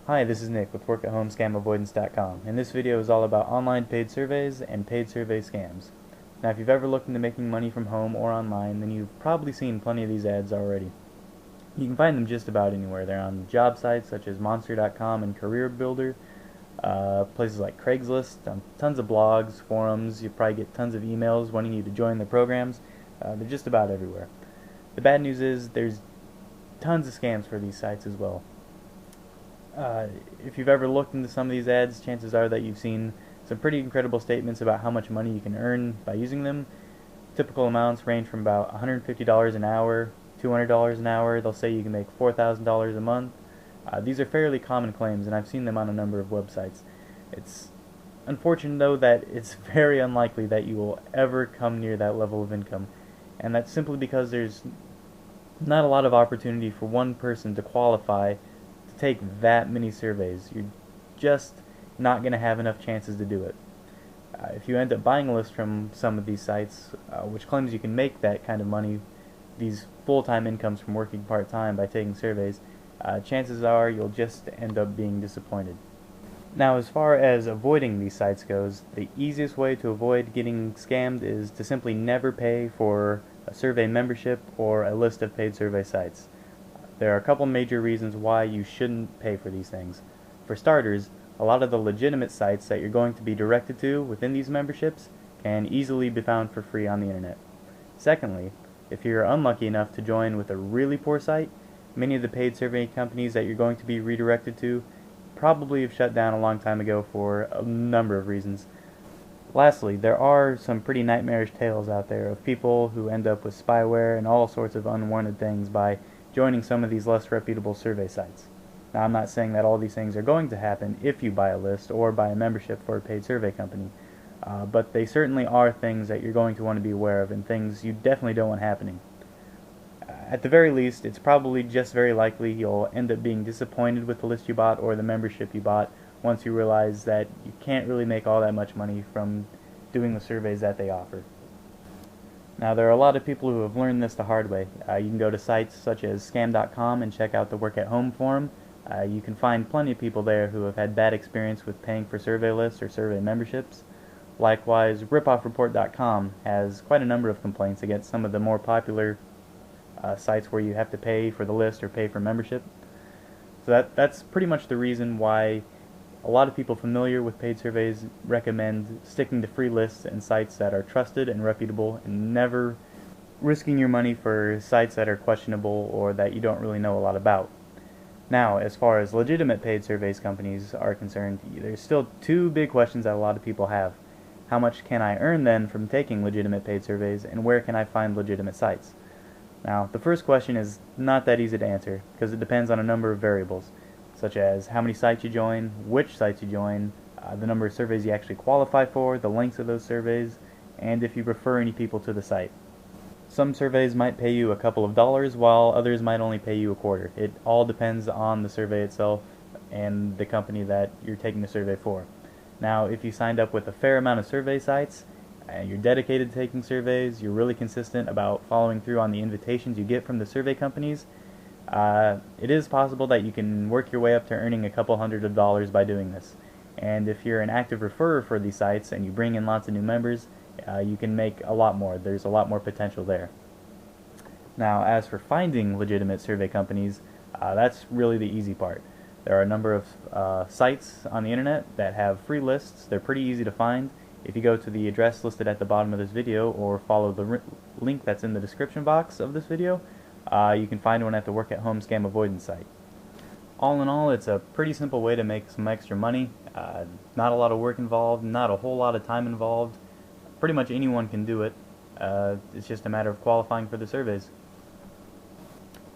Hi, this is Nick with WorkAtHomeScamAvoidance.com, and this video is all about online paid surveys and paid survey scams. Now, if you've ever looked into making money from home or online, then you've probably seen plenty of these ads already. You can find them just about anywhere. They're on job sites such as Monster.com and CareerBuilder, places like Craigslist, on tons of blogs, forums. You probably get tons of emails wanting you to join the programs. They're just about everywhere. The bad news is there's tons of scams for these sites as well. If you've ever looked into some of these ads, chances are that you've seen some pretty incredible statements about how much money you can earn by using them. Typical amounts range from about $150 an hour, $200 an hour. They'll say you can make $4,000 a month. These are fairly common claims, and I've seen them on a number of websites. It's unfortunate, though, that it's very unlikely that you will ever come near that level of income, and that's simply because there's not a lot of opportunity for one person to qualify to take that many surveys. You're just not going to have enough chances to do it. If you end up buying a list from some of these sites, which claims you can make that kind of money, these full-time incomes from working part-time by taking surveys, chances are you'll just end up being disappointed. Now, as far as avoiding these sites goes, the easiest way to avoid getting scammed is to simply never pay for a survey membership or a list of paid survey sites. There are a couple major reasons why you shouldn't pay for these things. For starters, a lot of the legitimate sites that you're going to be directed to within these memberships can easily be found for free on the internet. Secondly, if you're unlucky enough to join with a really poor site, many of the paid survey companies that you're going to be redirected to probably have shut down a long time ago for a number of reasons. Lastly, there are some pretty nightmarish tales out there of people who end up with spyware and all sorts of unwanted things by joining some of these less reputable survey sites. Now, I'm not saying that all these things are going to happen if you buy a list or buy a membership for a paid survey company, but they certainly are things that you're going to want to be aware of and things you definitely don't want happening. At the very least, it's probably just very likely you'll end up being disappointed with the list you bought or the membership you bought once you realize that you can't really make all that much money from doing the surveys that they offer. Now, there are a lot of people who have learned this the hard way. You can go to sites such as scam.com and check out the Work at Home forum. You can find plenty of people there who have had bad experience with paying for survey lists or survey memberships. Likewise, ripoffreport.com has quite a number of complaints against some of the more popular sites where you have to pay for the list or pay for membership. So that's pretty much the reason why a lot of people familiar with paid surveys recommend sticking to free lists and sites that are trusted and reputable, and never risking your money for sites that are questionable or that you don't really know a lot about. Now, as far as legitimate paid surveys companies are concerned, there's still two big questions that a lot of people have. How much can I earn then from taking legitimate paid surveys, and where can I find legitimate sites? Now, the first question is not that easy to answer, because it depends on a number of variables, such as how many sites you join, which sites you join, the number of surveys you actually qualify for, the lengths of those surveys, and if you refer any people to the site. Some surveys might pay you a couple of dollars, while others might only pay you a quarter. It all depends on the survey itself and the company that you're taking the survey for. Now, if you signed up with a fair amount of survey sites, and you're dedicated to taking surveys, you're really consistent about following through on the invitations you get from the survey companies, it is possible that you can work your way up to earning a couple $100 by doing this. And if you're an active referrer for these sites and you bring in lots of new members, you can make a lot more. There's a lot more potential there. Now, as for finding legitimate survey companies, that's really the easy part. There are a number of sites on the internet that have free lists. They're pretty easy to find. If you go to the address listed at the bottom of this video or follow the link that's in the description box of this video, you can find one at the Work at Home Scam Avoidance site. All in all, it's a pretty simple way to make some extra money. Not a lot of work involved, not a whole lot of time involved. Pretty much anyone can do it. It's just a matter of qualifying for the surveys.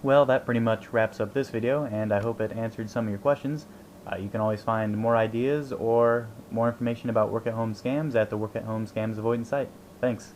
Well, that pretty much wraps up this video, and I hope it answered some of your questions. You can always find more ideas or more information about Work at Home scams at the Work at Home Scams Avoidance site. Thanks.